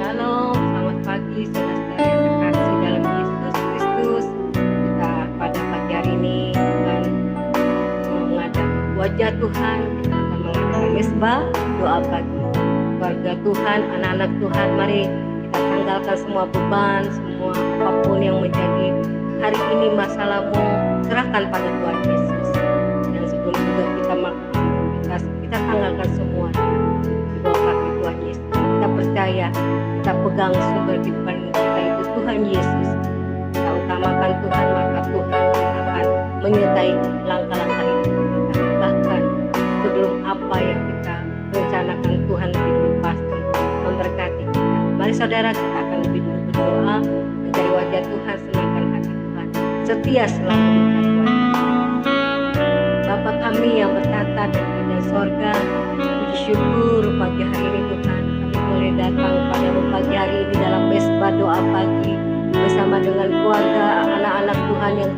Shalom, selamat pagi saudara yang terkasih dalam Yesus Kristus. Kita pada pagi hari ini akan menghadap wajah Tuhan. Kita akan mengadakan mesbah doa pagi. Keluarga Tuhan, anak-anak Tuhan, mari kita tanggalkan semua beban, semua apapun yang menjadi hari ini masalahmu, serahkan pada Tuhan Yesus. Dan sebelum juga kita tanggalkan semua di bawah kaki Tuhan Yesus. Kita percaya, kita pegang sumber kehidupan kita itu Tuhan Yesus. Kita utamakan Tuhan, maka Tuhan akan menyertai langkah-langkah hidup kita. Bahkan sebelum apa yang kita rencanakan, Tuhan lebih dulu pasti memberkati kita. Mari saudara, kita akan lebih dulu berdoa, mencari wajah Tuhan, senangkan hati Tuhan, setia selalu mencari wajah Tuhan. Bapa kami yang bertata di kerajaan sorga, puji syukur pagi hari ini Tuhan, kami boleh datang pada pagi hari ini dalam mesbah doa pagi bersama dengan keluarga anak-anak Tuhan yang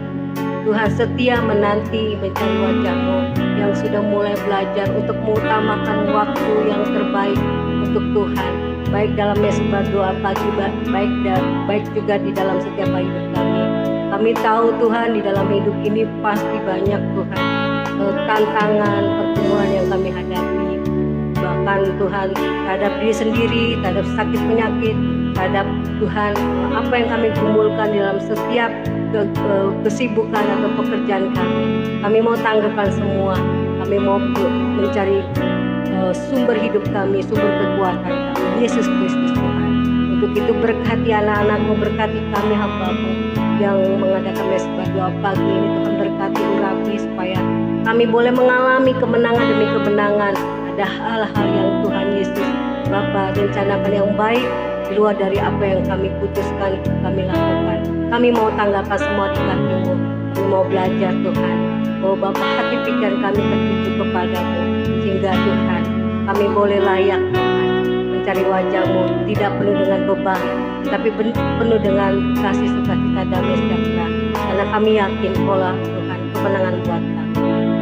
Tuhan setia menanti mencari wajah-Mu, yang sudah mulai belajar untuk mengutamakan waktu yang terbaik untuk Tuhan, baik dalam mesbah doa pagi, baik juga di dalam setiap hidup kami. Kami tahu Tuhan, di dalam hidup ini pasti banyak Tuhan tantangan, pertemuan yang kami hadapi. Bahkan Tuhan terhadap diri sendiri, terhadap sakit penyakit, terhadap Tuhan apa yang kami kumpulkan dalam setiap kesibukan atau pekerjaan kami. Kami mau tanggalkan semua, kami mau mencari sumber hidup kami, sumber kekuatan kami, Yesus Kristus Tuhan. Untuk itu berkati anak-anak-Mu, berkati kami hamba-Mu yang mengadakan mesbah doa pagi ini. Tuhan berkati urapi supaya kami boleh mengalami kemenangan demi kemenangan. Ada hal-hal yang Tuhan Yesus Bapa rencanakan yang baik di luar dari apa yang kami putuskan kami lakukan. Kami mau tanggalkan semua di kaki-Mu. Kami mau belajar Tuhan. Oh Bapa, hati pikiran kami tertuju kepadamu, sehingga Tuhan kami boleh layak Tuhan mencari wajah-Mu, tidak penuh dengan beban, tapi penuh dengan kasih sukacita damai sejahtera. Karena kami yakin pola Tuhan kemenangan buat kami.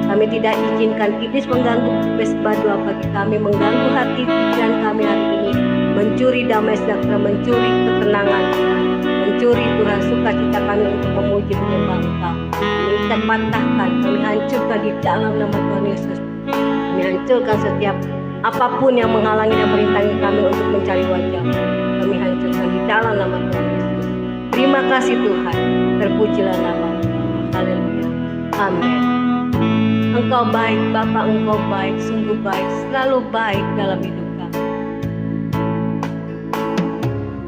Kami tidak izinkan iblis mengganggu mesbah doa bagi kami, mengganggu hati pikiran kami hari ini, mencuri damai sejahtera, mencuri ketenangan Tuhan, mencuri Tuhan sukacita kami untuk memuji menyembah Engkau. Kami patahkan, kami hancurkan di dalam nama Tuhan Yesus. Kami hancurkan setiap apapun yang menghalangi dan merintangi kami untuk mencari wajah-Mu. Kami hancurkan di dalam nama Tuhan Yesus. Terima kasih Tuhan, terpujilah nama-Mu. Haleluya. Amin. Engkau baik Bapa, Engkau baik, sungguh baik, selalu baik dalam hidup kami.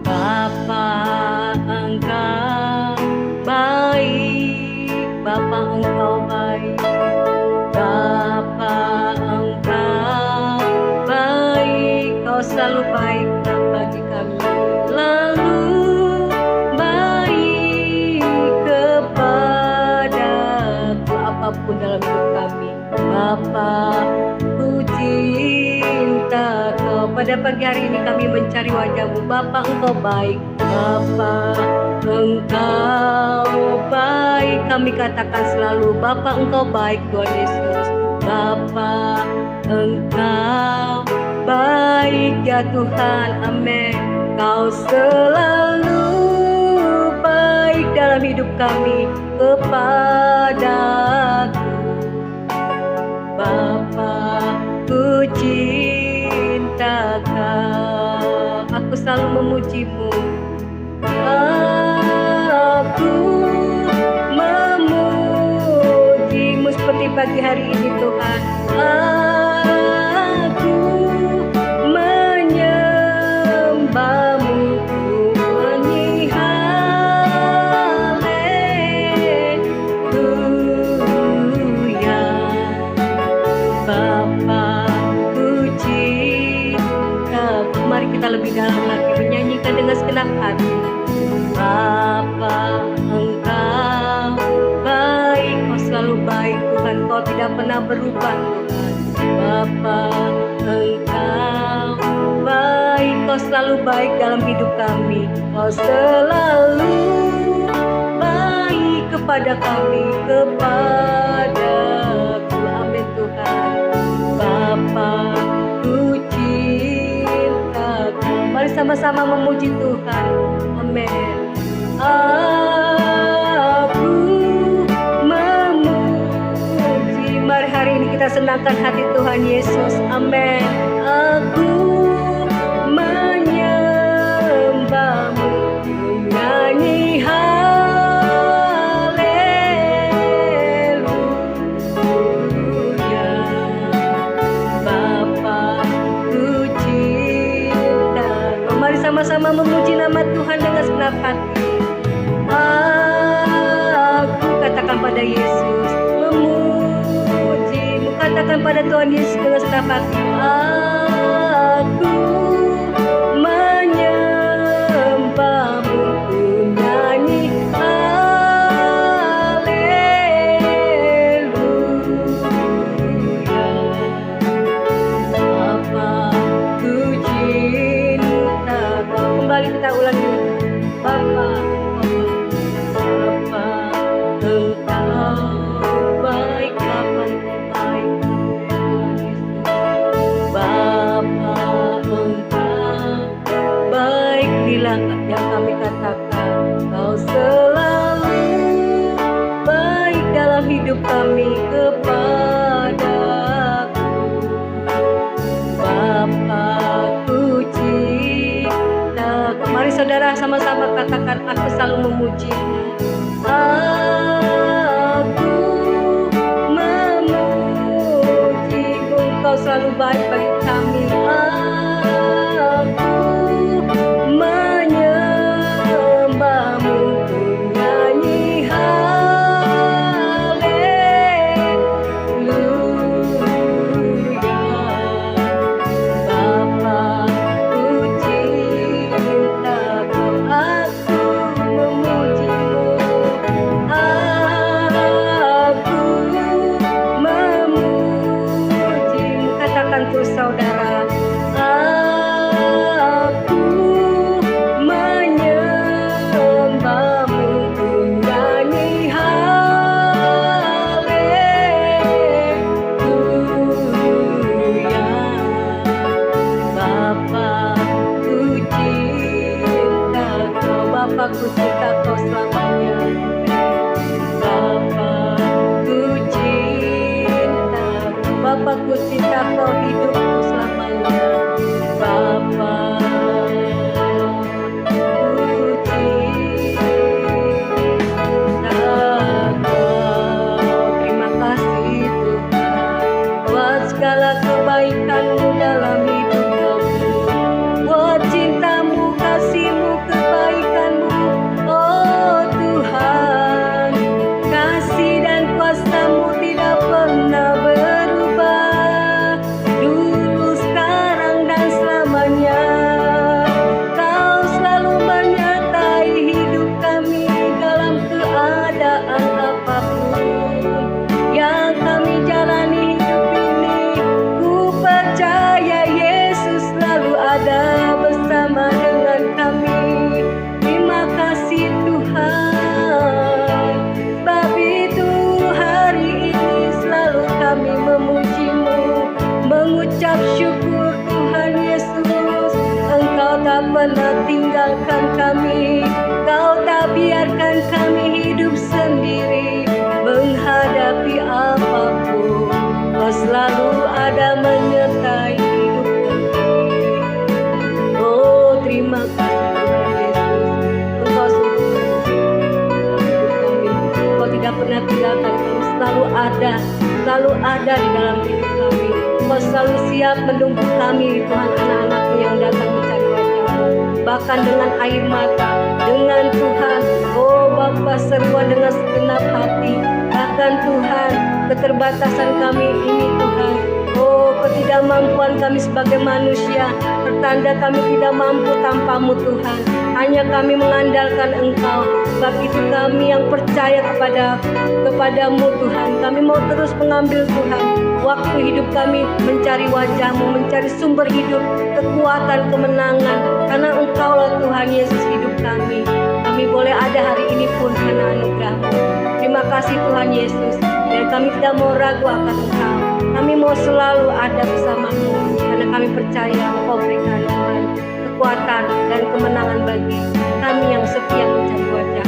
Bapa, Engkau baik, Bapa, Engkau baik, Bapa, Engkau baik, Kau selalu baik bagi kami, lalu baik kepadaku apapun dalam hidup kami. Bapa, ku cinta Kau. Pada pagi hari ini kami mencari wajah-Mu. Bapa, Engkau baik, Bapa, Engkau baik. Kami katakan selalu, Bapa, Engkau baik Tuhan Yesus. Bapa, Engkau baik ya Tuhan, amin. Kau selalu baik dalam hidup kami kepadaku. Bapa, ku cinta Kau. Aku selalu memuji-Mu. Aku memuji-Mu seperti pagi hari ini Tuhan. Aku menyembah-Mu, menyanyi haleluya. Bapa, ku cinta. Mari kita lebih dalam lagi menyanyikan dengan segenap hati. Bapa, Engkau baik, Kau selalu baik Tuhan, Kau tidak pernah berubah Tuhan. Bapa, Engkau baik, Kau selalu baik dalam hidup kami. Kau selalu baik kepada kami, kepadaku. Amin Tuhan. Bapa, ku cinta Kau. Mari sama-sama memuji Tuhan. Amin. Aku memuji. Mari hari ini kita senangkan hati Tuhan Yesus. Amin. Aku menyembahmu, menyanyi haleluya. Bapa ku cinta. Mari sama-sama memuji nama Tuhan dengan segenap hati. Aku katakan pada Yesus, memujimu. Katakan pada Tuhan Yesus dengan segenap hati. Aku menyembahmu, ku nyanyi haleluya. Bapa ku cinta Kau. Kembali kita ulangi. Bapa, Engkau baik, Bapa baik. Bapa, Engkau baik. Bila yang kami katakan, Kau selalu baik dalam hidup kami kepadaku. Bapa ku cinta. Mari saudara sama-sama katakan, aku selalu memuji-Mu. Aku memuji-Mu, Engkau selalu baik bagi kami. Aku menyembahmu, ku nyanyi haleluya. Bapa ku cinta Kau, aku memuji-Mu. Aku memuji-Mu. Katakan terus saudara. Aku menyembahmu, ku nyanyi haleluya. Bapa ku cinta Kau, Bapa ku cinta Kau selamanya. Bapa ku cinta Kau, Bapa ku cinta Kau hidupku selamanya. Bapa ku cinta Kau. Terima kasih Tuhan buat segala kebaikan-Mu dalam hidup kami, buat cinta-Mu, kasih-Mu, kebaikan-Mu. Oh Tuhan, kasih dan kuasa-Mu tidak pernah berubah, dulu, sekarang, dan selamanya. Kau selalu menyertai hidup kami dalam keadaan apapun yang kami jalani hidup ini. Ku percaya Yesus selalu ada bersama dengan kami. Terima kasih Tuhan. Sebab itu hari ini selalu kami memuji-Mu, mengucap syukur Tuhan Yesus. Engkau tak pernah tinggalkan kami. Kau tak biarkan kami hidup sendiri menghadapi apapun. Kau selalu ada menyertai hidup kami. Oh terima kasih Tuhan Yesus. Engkau sungguh hidup kami. Engkau tidak pernah tinggalkan kami. Selalu ada di dalam hidup kami. Engkau selalu siap menunggu kami Tuhan, anak-anak-Mu yang datang mencari wajah-Mu. Bahkan dengan air mata, dengan Tuhan, oh Bapa, seruan dengan segenap hati. Bahkan Tuhan, keterbatasan kami ini Tuhan, oh ketidakmampuan kami sebagai manusia, pertanda kami tidak mampu tanpa-Mu Tuhan. Hanya kami mengandalkan Engkau. Sebab itu kami yang percaya kepadamu Tuhan. Kami mau terus mengambil Tuhan waktu hidup kami mencari wajah-Mu, mencari sumber hidup, kekuatan, kemenangan. Karena Engkaulah Tuhan Yesus hidup kami. Kami boleh ada hari ini pun karena anugerah-Mu. Terima kasih Tuhan Yesus. Dan kami tidak mau ragu akan Engkau. Kami mau selalu ada bersama-Mu. Karena kami percaya Engkau berikan Tuhan kekuatan dan kemenangan bagi kami yang setia mencari wajah.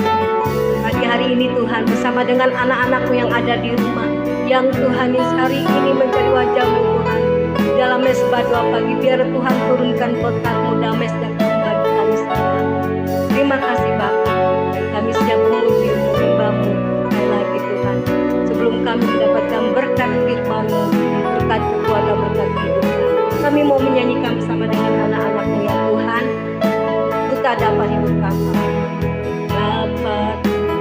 Pagi hari ini Tuhan, bersama dengan anak-anakmu yang ada di rumah, yang Tuhan hari ini mencari wajah-Mu Tuhan, di dalam mesbah doa pagi, biar Tuhan turunkan berkat-Mu, damai sejahtera bagi kami semua. Terima kasih Bapa, dan kami siap memuji menyembah-Mu sekali lagi Tuhan. Sebelum kami mendapatkan berkat firman-Mu, berkat kekuatan, berkat kehidupan, kami mau menyanyikan bersama dengan anak-anak-Mu ya Tuhan. Ku tak dapat hidup tanpa, dapat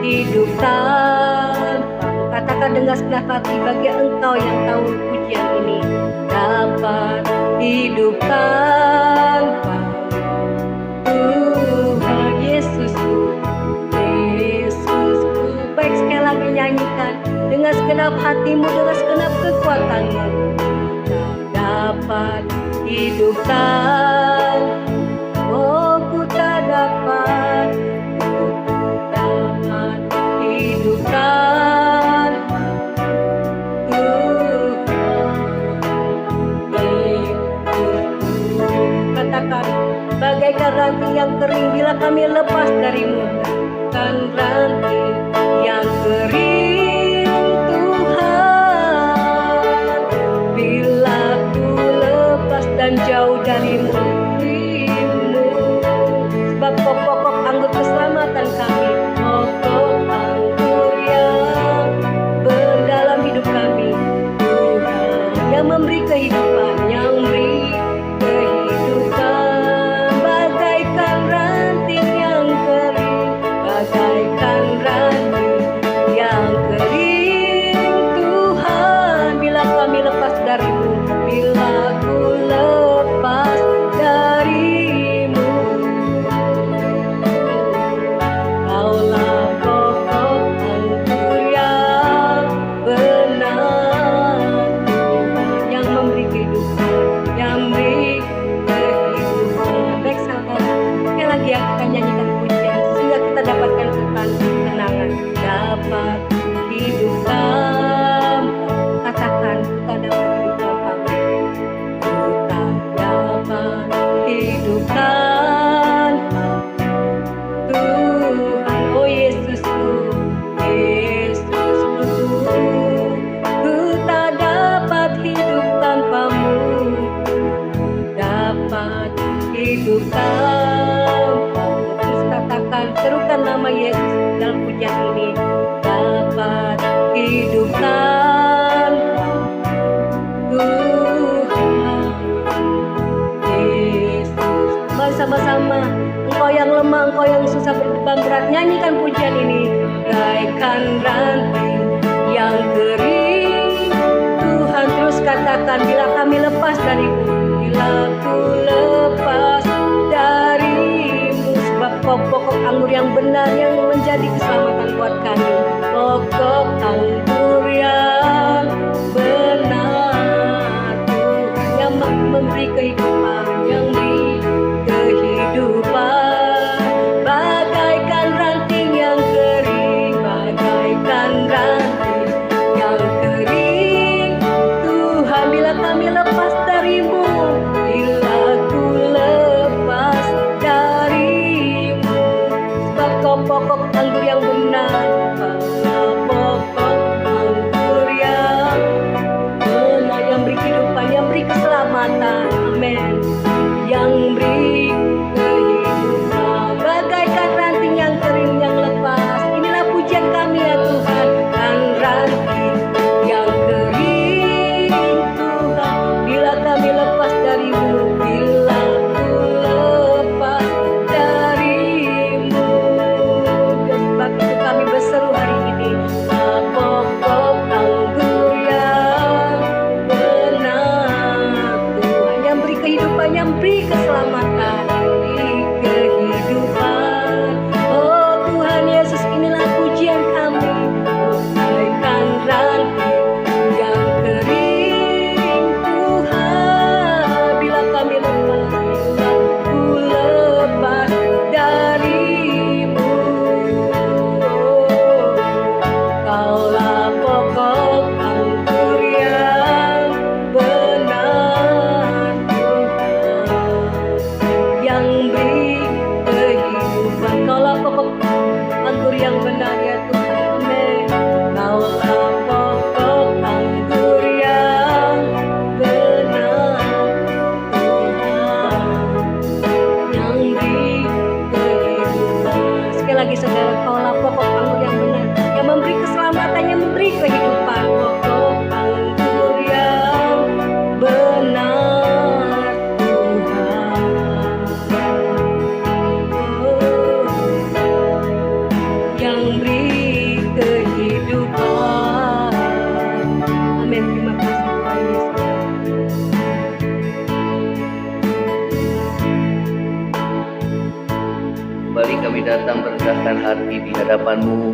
hidup tanpa. Katakan dengan segenap hati bagi Engkau yang tahu pujian ini. Dapat hidup tanpa Tuhan Yesusku, Yesusku. Baik, sekali lagi nyanyikan dengan segenap hatimu, dengan segenap kekuatanmu. Dapat hidup tanpa, oh ku tak dapat hidup tanpa Tuhan Yesusku. Katakan, bagaikan ranting yang kering bila kami lepas darimu. Kan ranting yang kering Tuhan, bila ku lepas dan jauh darimu. Sebab pokok anggur keselamatan kami, pokok anggur yang berdalam hidup kami, Tuhan yang memberi kehidupan, yang memberi kehidupan. Bagaikan ranting yang kering, bagaikan ranting yang kering Tuhan, bila kami lepas darimu, bila ku lepas darimu. Kaulah pokok anggur yang benar, Tuhan yang memberi kehidupan, yang memberi kehidupan. Baik saudara, sekali lagi ya kita nyanyikan pujian sehingga kita dapatkan ketenangan. Dapat hidup tanpa, katakan kita dapat hidup tanpa, kita dapat hidup tanpa Tuhan. Oh Yesusku, Yesusku, ku tak dapat hidup tanpamu, dapat hidup tanpa. Terus katakan, serukan nama Yesus dalam pujian ini. Dapat hidup tanpa Tuhan Yesus. Mari sama-sama, engkau yang lemah, engkau yang susah berbeban berat, nyanyikan pujian ini. Bagaikan ranting yang kering Tuhan, terus katakan, bila kami lepas darimu, bila ku lepas darimu. Sebab pokok anggur yang benar yang menjadi keselamatan buat kami, pokok anggur yang benar Tuhan, yang memberi kehidupan, yang memberi kehidupan. Bagaikan ranting yang kering, bagaikan ranting yang kering Tuhan, bila kami lepas darimu, bila ku lepas darimu. Sebab kau pokok yang benar ya Tuhan. Amin. Kaulah pokok anggur yang benar, Tuhan yang beri kehidupan. Sekali lagi saudara, kaulah pokok anggur yang benar, yang memberi keselamatan, yang memberi kehidupan. Pokok anggur yang benar, Tuhan. Yang beri kehidupan. Amin. Terima kasih Tuhan Yesus. Kembali kami datang merendahkan hati di hadapan-Mu,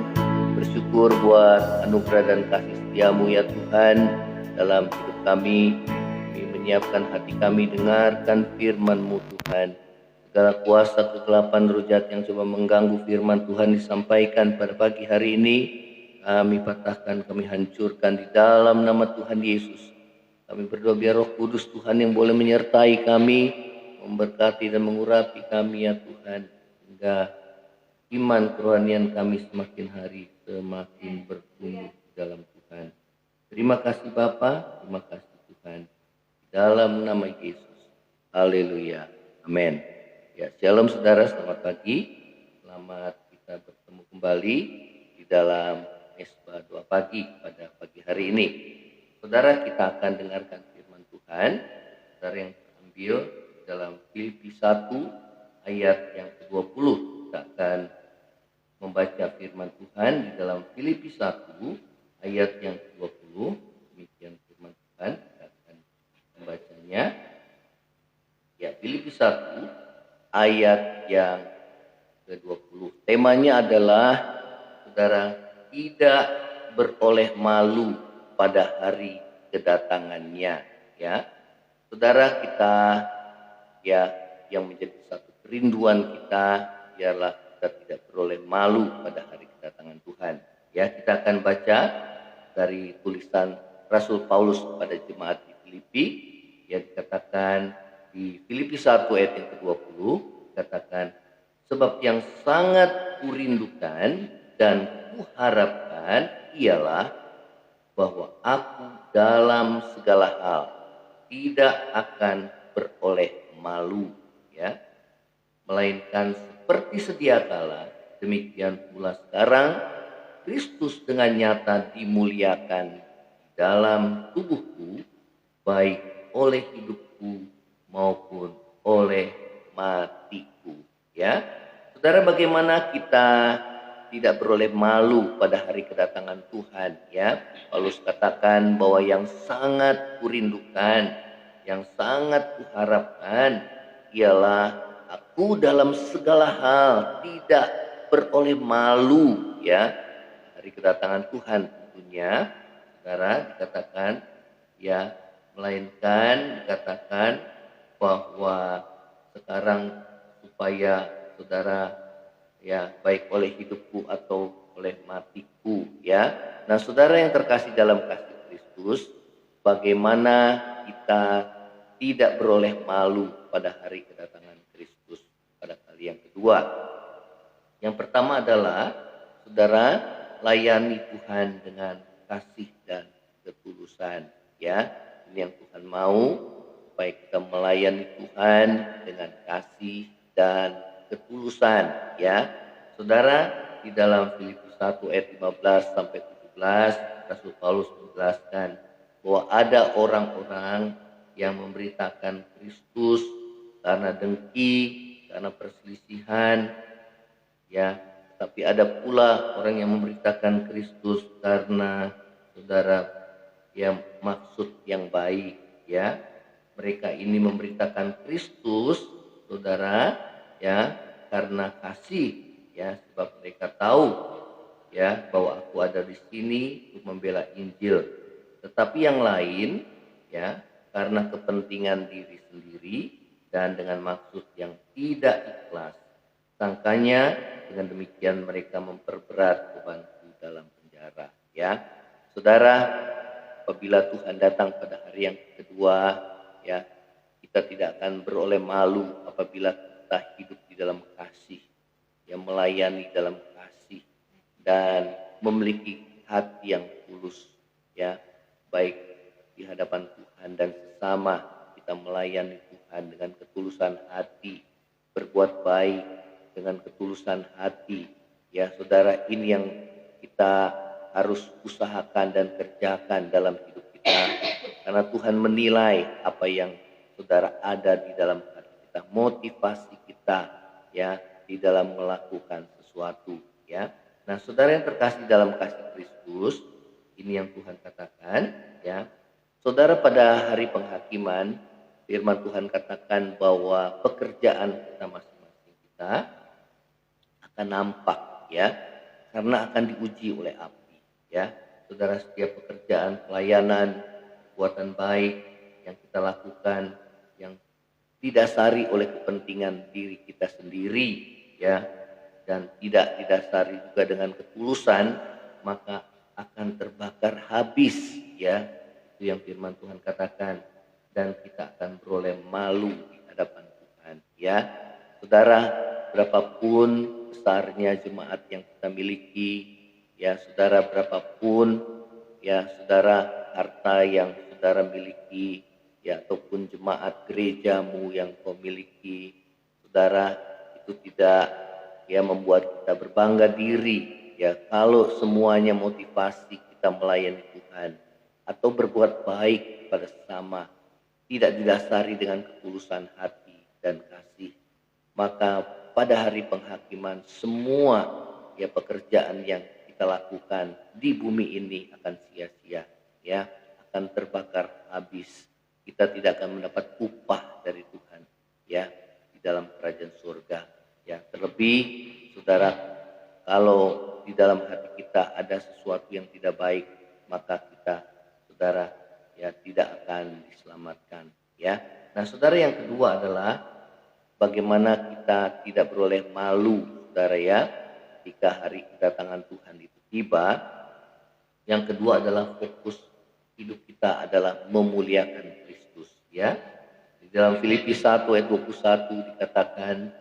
bersyukur buat anugerah dan kasih setia-Mu ya Tuhan dalam hidup kami. Kami menyiapkan hati kami dengarkan firman-Mu Tuhan. Segala kuasa kegelapan roh jahat yang coba mengganggu firman Tuhan disampaikan pada pagi hari ini, kami patahkan, kami hancurkan di dalam nama Tuhan Yesus. Kami berdoa biar Roh Kudus Tuhan yang boleh menyertai kami, memberkati dan mengurapi kami ya Tuhan, hingga iman kerohanian kami semakin hari semakin bertumbuh di dalam Tuhan. Terima kasih Bapa, terima kasih Tuhan, di dalam nama Yesus. Haleluya, amin. Ya, shalom saudara, selamat pagi. Selamat kita bertemu kembali di dalam Mesbah Doa Pagi pada pagi hari ini. Saudara, kita akan dengarkan firman Tuhan. Saudara yang terambil dalam Filipi 1 ayat yang ke-20. Kita akan membaca firman Tuhan di dalam Filipi 1 ayat yang ke-20. Demikian firman Tuhan, kita akan membacanya. Ya, Filipi 1 ayat yang ke-20. Temanya adalah, saudara, tidak beroleh malu pada hari kedatangannya. Ya, saudara, kita ya yang menjadi satu kerinduan kita biarlah kita tidak beroleh malu pada hari kedatangan Tuhan. Ya, kita akan baca dari tulisan Rasul Paulus kepada jemaat di Filipi yang dikatakan di Filipi 1 ayat yang ke-20, katakan, sebab yang sangat kurindukan dan kuharapkan ialah bahwa aku dalam segala hal tidak akan beroleh malu, ya, melainkan seperti sedia kala, demikian pula sekarang Kristus dengan nyata dimuliakan dalam tubuhku, baik oleh hidupku maupun oleh matiku. Ya, saudara, bagaimana kita tidak beroleh malu pada hari kedatangan Tuhan? Ya, Paulus katakan bahwa yang sangat kurindukan, yang sangat kuharapkan ialah aku dalam segala hal tidak beroleh malu. Ya, hari kedatangan Tuhan tentunya, saudara, dikatakan ya, melainkan dikatakan bahwa sekarang supaya saudara ya baik oleh hidupku atau oleh matiku, ya. Nah, saudara yang terkasih dalam kasih Kristus, bagaimana kita tidak beroleh malu pada hari kedatangan Kristus pada kali yang kedua? Yang pertama adalah, saudara, layani Tuhan dengan kasih dan ketulusan, ya. Ini yang Tuhan mau, supaya kita melayani Tuhan dengan kasih dan ketulusan, ya. Saudara, di dalam Filipi 1 ayat 15 sampai 17, Rasul Paulus menjelaskan bahwa ada orang-orang yang memberitakan Kristus karena dengki, karena perselisihan, ya. Tapi ada pula orang yang memberitakan Kristus karena, saudara, yang maksud yang baik, ya. Mereka ini memberitakan Kristus, saudara, ya, karena kasih, ya, sebab mereka tahu, ya, bahwa aku ada di sini untuk membela Injil. Tetapi yang lain, ya, karena kepentingan diri sendiri dan dengan maksud yang tidak ikhlas. Sangkanya dengan demikian mereka memperberat bebanku dalam penjara, ya. Saudara, apabila Tuhan datang pada hari yang kedua, ya, kita tidak akan beroleh malu apabila kita hidup di dalam kasih, yang melayani dalam kasih, dan memiliki hati yang tulus, ya, baik di hadapan Tuhan dan sesama. Kita melayani Tuhan dengan ketulusan hati, berbuat baik dengan ketulusan hati. Ya, saudara, ini yang kita harus usahakan dan kerjakan dalam hidup kita, karena Tuhan menilai apa yang saudara ada di dalam hati kita, motivasi kita, ya, di dalam melakukan sesuatu, ya. Nah, saudara yang terkasih dalam kasih Kristus, ini yang Tuhan katakan, ya. Saudara, pada hari penghakiman, firman Tuhan katakan bahwa pekerjaan kita masing-masing kita akan nampak, ya, karena akan diuji oleh api, ya. Saudara, setiap pekerjaan, pelayanan, perbuatan baik yang kita lakukan, yang didasari oleh kepentingan diri kita sendiri, ya, dan tidak didasari juga dengan ketulusan, maka akan terbakar habis, ya. Itu yang firman Tuhan katakan, dan kita akan beroleh malu di hadapan Tuhan, ya. Saudara, berapapun besarnya jemaat yang kita miliki, ya, saudara, berapapun, ya, saudara, harta yang saudara miliki, ya, ataupun jemaat gerejamu yang kau miliki, saudara, itu tidak, ya, membuat kita berbangga diri, ya, kalau semuanya motivasi kita melayani Tuhan atau berbuat baik pada sesama tidak didasari dengan ketulusan hati dan kasih, maka pada hari penghakiman semua, ya, pekerjaan yang kita lakukan di bumi ini akan sia-sia, ya, akan terbakar habis. Kita tidak akan mendapat upah dari Tuhan, ya, di dalam kerajaan surga, ya. Terlebih, saudara, kalau di dalam hati kita ada sesuatu yang tidak baik, maka kita, saudara, ya, tidak akan diselamatkan, ya. Nah, saudara, yang kedua adalah bagaimana kita tidak beroleh malu, saudara, ya, ketika hari kedatangan Tuhan itu tiba. Yang kedua adalah fokus hidup kita adalah memuliakan Kristus, ya. Di dalam Filipi 1 ayat 21 dikatakan,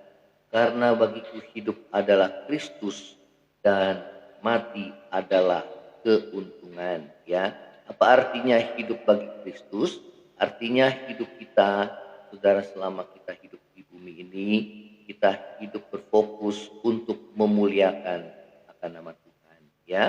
karena bagiku hidup adalah Kristus dan mati adalah keuntungan, ya. Apa artinya hidup bagi Kristus? Artinya hidup kita, saudara, selama kita hidup di bumi ini, kita hidup berfokus untuk memuliakan akan nama Tuhan, ya,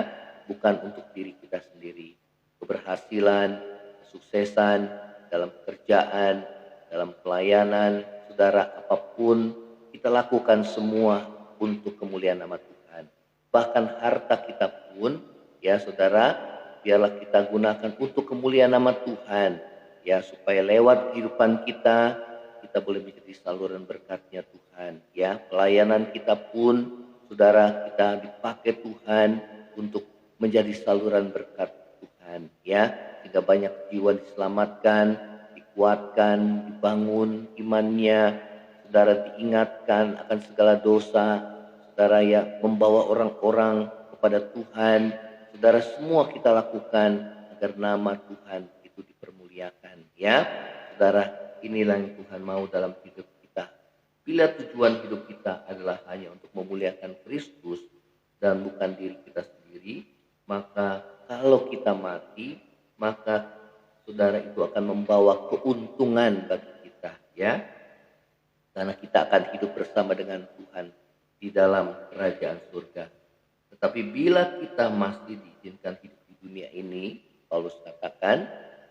bukan untuk diri kita sendiri. Keberhasilan, kesuksesan dalam pekerjaan, dalam pelayanan, saudara, apapun kita lakukan semua untuk kemuliaan nama Tuhan. Bahkan harta kita pun, ya, saudara, biarlah kita gunakan untuk kemuliaan nama Tuhan, ya, supaya lewat kehidupan kita boleh menjadi saluran berkatnya Tuhan, ya. Pelayanan kita pun, saudara, kita dipakai Tuhan untuk menjadi saluran berkat Tuhan, ya, sehingga banyak jiwa diselamatkan, dikuatkan, dibangun imannya, saudara, diingatkan akan segala dosa, saudara, ya, membawa orang-orang kepada Tuhan. Saudara, semua kita lakukan agar nama Tuhan itu dipermuliakan, ya. Saudara, inilah yang Tuhan mau dalam hidup kita. Bila tujuan hidup kita adalah hanya untuk memuliakan Kristus dan bukan diri kita sendiri, maka kalau kita mati, maka, saudara, itu akan membawa keuntungan bagi kita, ya. Karena kita akan hidup bersama dengan Tuhan di dalam kerajaan surga. Tetapi bila kita masih diizinkan hidup di dunia ini, Paulus katakan,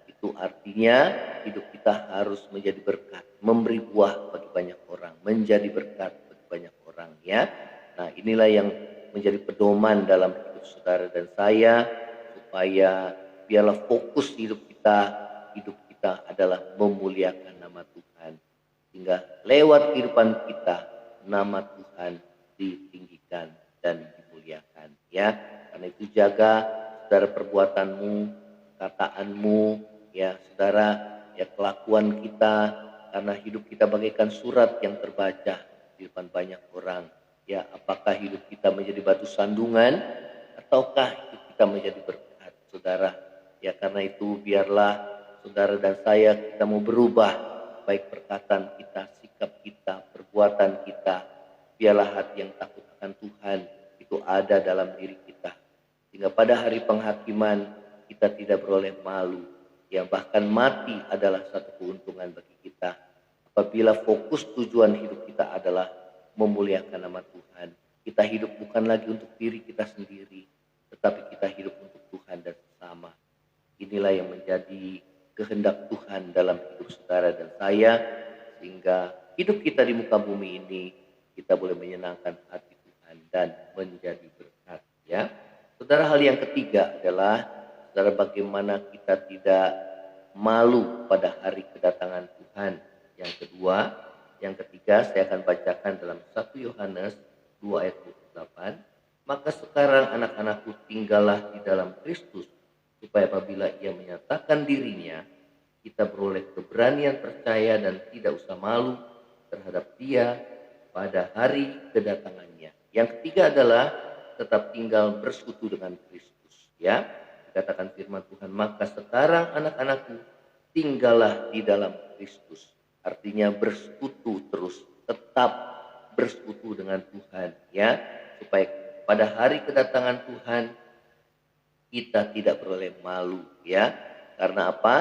itu artinya hidup kita harus menjadi berkat, memberi buah bagi banyak orang, menjadi berkat bagi banyak orang, ya. Nah, inilah yang menjadi pedoman dalam hidup saudara dan saya, supaya biarlah fokus hidup kita adalah memuliakan nama Tuhan, sehingga lewat kehidupan kita nama Tuhan ditinggikan dan dimuliakan, ya. Karena itu jaga, saudara, perbuatanmu, kataanmu, ya, saudara, ya, kelakuan kita, karena hidup kita bagaikan surat yang terbaca di depan banyak orang, ya. Apakah hidup kita menjadi batu sandungan ataukah hidup kita menjadi berkat, saudara, ya. Karena itu biarlah saudara dan saya, kita mau berubah, baik perkataan kita, sikap kita, perbuatan kita, biarlah hati yang takut akan Tuhan itu ada dalam diri kita. Sehingga pada hari penghakiman kita tidak beroleh malu. Ya, bahkan mati adalah satu keuntungan bagi kita. Apabila fokus tujuan hidup kita adalah memuliakan nama Tuhan. Kita hidup bukan lagi untuk diri kita sendiri, tetapi kita hidup untuk Tuhan dan sesama. Inilah yang menjadi kehendak Tuhan dalam hidup saudara dan saya, sehingga hidup kita di muka bumi ini kita boleh menyenangkan hati Tuhan dan menjadi berkat. Ya, saudara, hal yang ketiga adalah saudara, bagaimana kita tidak malu pada hari kedatangan Tuhan. Yang kedua, yang ketiga saya akan bacakan dalam 1 Yohanes 2 ayat 28. Maka sekarang anak-anakku tinggallah di dalam Kristus, supaya apabila ia menyatakan dirinya, kita beroleh keberanian percaya dan tidak usah malu terhadap dia pada hari kedatangannya. Yang ketiga adalah tetap tinggal bersekutu dengan Kristus. Ya, dikatakan firman Tuhan, maka sekarang anak-anakku tinggallah di dalam Kristus. Artinya bersekutu terus, tetap bersekutu dengan Tuhan, ya, supaya pada hari kedatangan Tuhan kita tidak beroleh malu, ya. Karena apa?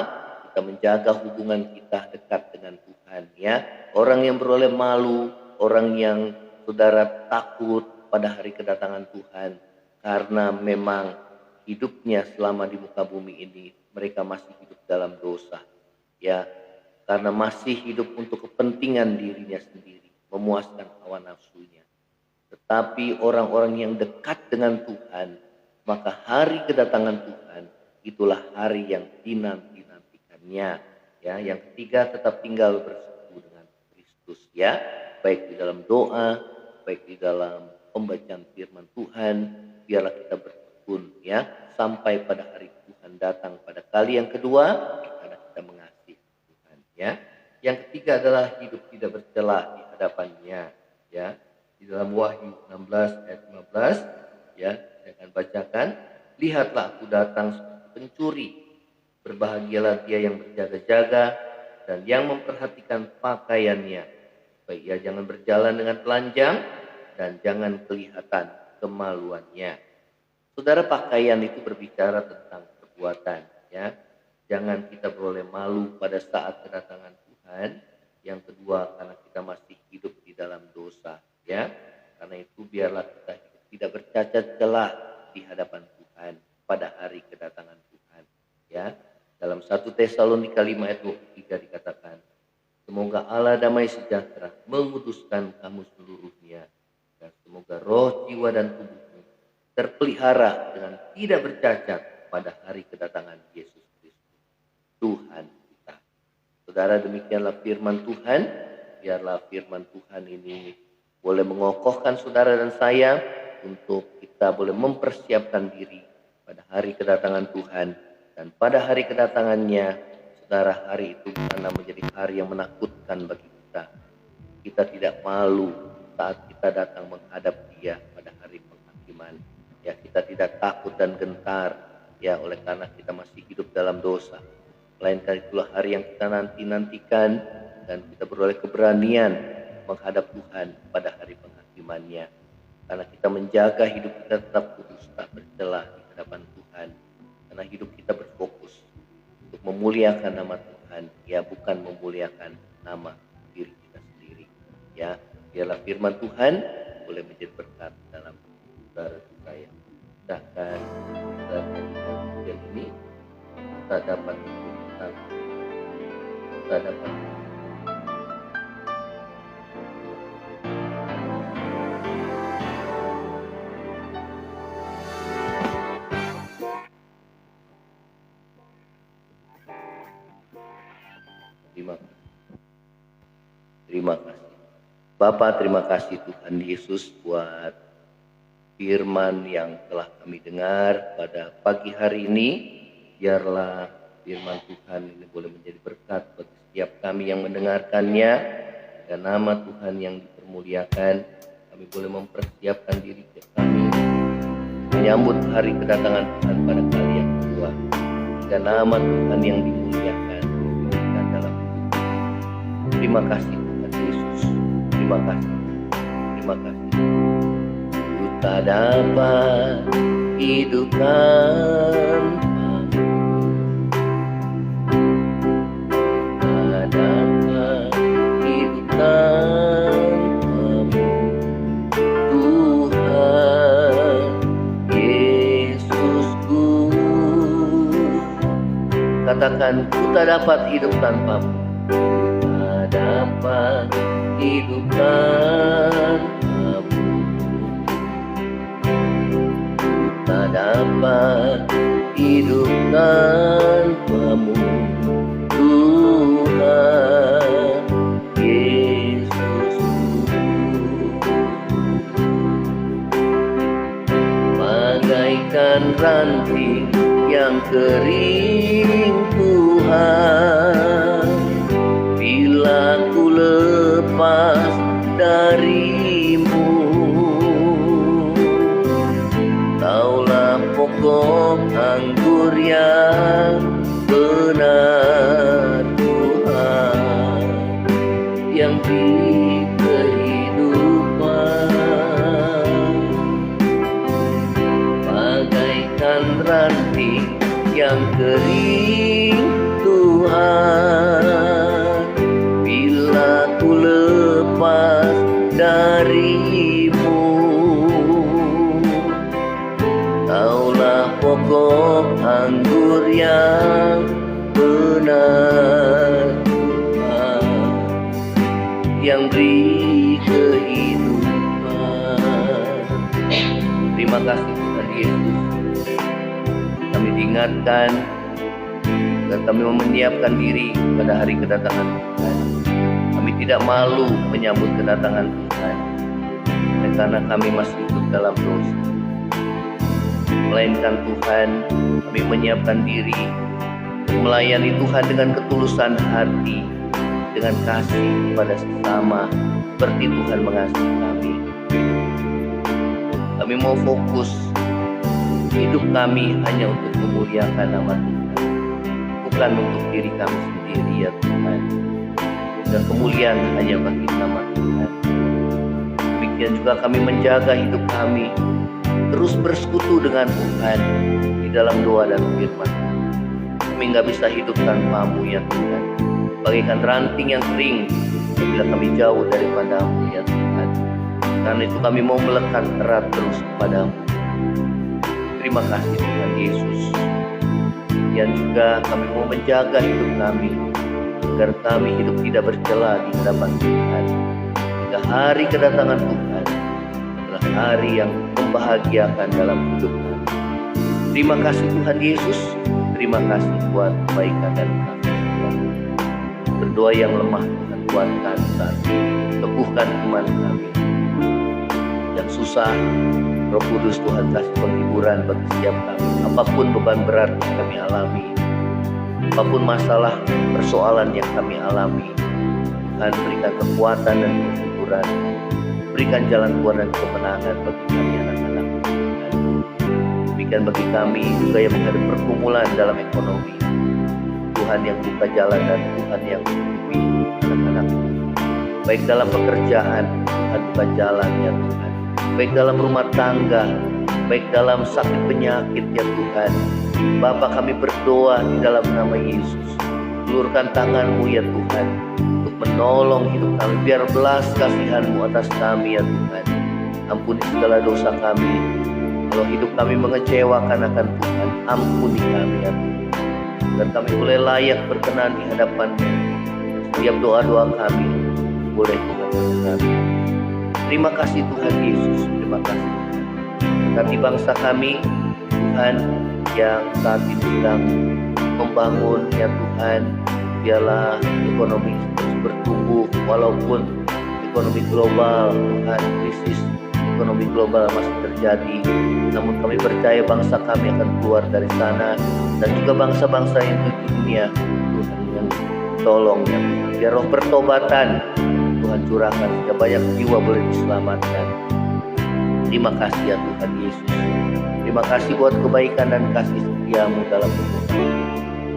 Kita menjaga hubungan kita dekat dengan Tuhan, ya. Orang yang beroleh malu, orang yang saudara takut pada hari kedatangan Tuhan karena memang hidupnya selama di muka bumi ini mereka masih hidup dalam dosa, ya. Karena masih hidup untuk kepentingan dirinya sendiri, memuaskan hawa nafsunya. Tetapi orang-orang yang dekat dengan Tuhan, maka hari kedatangan Tuhan itulah hari yang dinanti-nantikannya. Ya, yang ketiga tetap tinggal bersekutu dengan Kristus, ya, baik di dalam doa, baik di dalam pembacaan firman Tuhan. Biarlah kita bertekun, ya, sampai pada hari Tuhan datang pada kali yang kedua, karena kita mengasihi Tuhan, ya. Yang ketiga adalah hidup tidak bercela di hadapannya, ya. Di dalam Wahyu 16 ayat 15, ya, saya akan bacakan. Lihatlah aku datang seperti pencuri. Berbahagialah dia yang berjaga-jaga dan yang memperhatikan pakaiannya, supaya ia jangan berjalan dengan telanjang dan jangan kelihatan kemaluannya. Saudara, pakaian itu berbicara tentang perbuatan, ya. Jangan kita beroleh malu pada saat kedatangan Tuhan. Yang kedua, karena kita masih hidup di dalam dosa, ya. Karena itu biarlah kita tidak bercacat celah di hadapan Tuhan pada hari kedatangan Tuhan, ya. Dalam 1 Tesalonika 5 ayat 23 dikatakan, semoga Allah damai sejahtera menguduskan kamu seluruhnya, dan semoga roh, jiwa, dan tubuhmu terpelihara dengan tidak bercacat pada hari kedatangan Yesus Kristus, Tuhan kita. Saudara, demikianlah firman Tuhan. Biarlah firman Tuhan ini boleh mengokohkan saudara dan saya untuk kita boleh mempersiapkan diri pada hari kedatangan Tuhan. Dan pada hari kedatangannya, saudara, hari itu karena menjadi hari yang menakutkan bagi kita. Kita tidak malu saat kita datang menghadap Dia pada hari penghakiman. Ya, kita tidak takut dan gentar, ya, oleh karena kita masih hidup dalam dosa. Melainkan itulah hari yang kita nantikan dan kita beroleh keberanian menghadap Tuhan pada hari penghakimannya. Karena kita menjaga hidup kita tetap kudus, tak bercelah di hadapan Tuhan. Karena hidup kita berfokus untuk memuliakan nama Tuhan, ya, bukan memuliakan nama diri kita sendiri, ya. Biarlah firman Tuhan boleh menjadi berkat dalam saudara saya. Sedangkan dan ini kita dapat terima kasih. Bapak, terima kasih Tuhan Yesus buat firman yang telah kami dengar pada pagi hari ini. Biarlah firman Tuhan ini boleh menjadi berkat bagi setiap kami yang mendengarkannya. Dan nama Tuhan yang dipermuliakan, kami boleh mempersiapkan diri kami menyambut hari kedatangan Tuhan pada kali yang kedua. Dan nama Tuhan yang dimuliakan dalam hidup. Terima kasih Tuhan Yesus. Terima kasih. Terima kasih. tak dapat hidup tanpamu, tak dapat hidup tanpamu, Tuhan Yesusku. Katakan, ku tak dapat hidup tanpamu, tak dapat hidup tanpamu, tak dapat hidup tanpamu, Tuhan Yesusku. Bagaikan ranting yang kering, Tuhan, bila ku lepas darimu, Kaulah pokok anggur yang benar, Tuhan, yang beri kehidupan. Bagaikan ranting yang kering, Tuhan, bila ku lepas darimu, Kaulah pokok anggur yang benar, Tuhan, yang beri kehidupan. Terima kasih Tuhan Yesus. Kami diingatkan dan kami menyiapkan diri pada hari kedatangan Tuhan. Kami tidak malu menyambut kedatangan Tuhan, karena kami masih hidup dalam dosa. Melainkan Tuhan, kami menyiapkan diri melayani Tuhan dengan ketulusan hati, dengan kasih kepada sesama, seperti Tuhan mengasihi kami. Kami mau fokus hidup kami hanya untuk memuliakan nama Tuhan, bukan untuk diri kami sendiri, ya Tuhan. Dan kemuliaan hanya bagi nama Tuhan. Demikian juga kami menjaga hidup kami terus bersekutu dengan Tuhan di dalam doa dan firman. Kami nggak bisa hidup tanpa-Mu, ya Tuhan. Bagaikan ranting yang kering bila kami jauh daripada-Mu, ya Tuhan. Karena itu kami mau melekat erat terus kepada-Mu. Terima kasih Tuhan Yesus. Dan juga kami mau menjaga hidup kami agar kami hidup tidak bercela di hadapan Tuhan. Jika hari kedatangan Tuhan adalah hari yang membahagiakan dalam hidup kami. Terima kasih Tuhan Yesus. Terima kasih buat kebaikan dan kasih Tuhan. Berdoa yang lemah Tuhan kuatkan saat ini. Teguhkan iman kami. Yang susah, Roh Kudus Tuhan kasih penghiburan bagi setiap kami. Apapun beban berat yang kami alami, apapun masalah persoalan yang kami alami, Tuhan berikan kekuatan dan penghiburan. Berikan jalan keluar dan kemenangan bagi kami anak-anak Tuhan. Demikian bagi kami juga yang menghadapi pergumulan dalam ekonomi. Tuhan yang buka jalan dan Tuhan yang menghidupi anak-anak. Baik dalam pekerjaan, Tuhan buka jalan, ya Tuhan. Baik dalam rumah tangga, baik dalam sakit penyakit, ya Tuhan. Bapa, kami berdoa di dalam nama Yesus. Ulurkan tangan-Mu, ya Tuhan, untuk menolong hidup kami. Biar belas kasihan-Mu atas kami, ya Tuhan. Ampuni segala dosa kami. Kalau hidup kami mengecewakan akan Tuhan, ampuni kami, ya Tuhan. Dan kami boleh layak berkenan di hadapan-Mu. Setiap doa-doa kami boleh Tuhan berkenan. Terima kasih Tuhan Yesus. Terima kasih. Berkati bangsa kami, Tuhan, yang saat ini sedang membangun, ya Tuhan. Biarlah ekonomi terus bertumbuh walaupun ekonomi global, Tuhan, krisis ekonomi global masih terjadi. Namun kami percaya bangsa kami akan keluar dari sana, dan juga bangsa-bangsa yang di dunia, Tuhan, yang tolong, ya Tuhan. Biar roh pertobatan Tuhan curahkan sehingga banyak jiwa boleh diselamatkan. Terima kasih ya Tuhan Yesus. Terima kasih buat kebaikan dan kasih setia-Mu dalam hidup kami.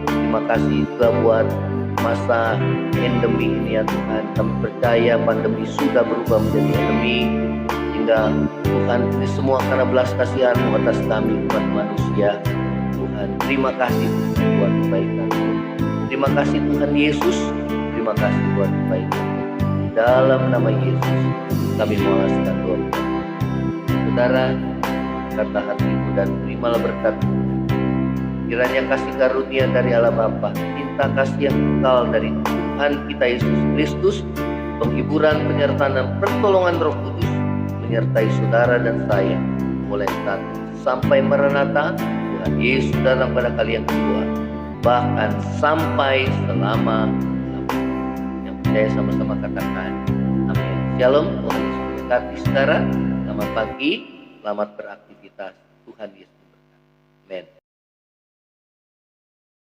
Terima kasih juga buat masa endemi ini, ya Tuhan. Kami percaya pandemi sudah berubah menjadi endemi, sehingga sehingga Tuhan ini semua karena belas kasihan-Mu atas kami umat manusia. Tuhan, terima kasih buat kebaikan. Terima kasih Tuhan Yesus, terima kasih buat kebaikan. Dalam nama Yesus kami mengalaskan doa. Saudara, kata hatimu dan terimalah berkat. Kiranya kasih karunia dari Allah Bapa, cinta kasih yang kekal dari Tuhan kita Yesus Kristus, penghiburan, penyertaan dan pertolongan Roh Kudus menyertai saudara dan saya mulai saat sampai Maranatha Tuhan Yesus datang pada kali yang kedua, bahkan sampai selama-lamanya. Yang percaya sama-sama katakan amin. Shalom, Tuhan Yesus memberkati saudara. Selamat pagi, selamat beraktivitas. Tuhan Yesus memberkati. Amin.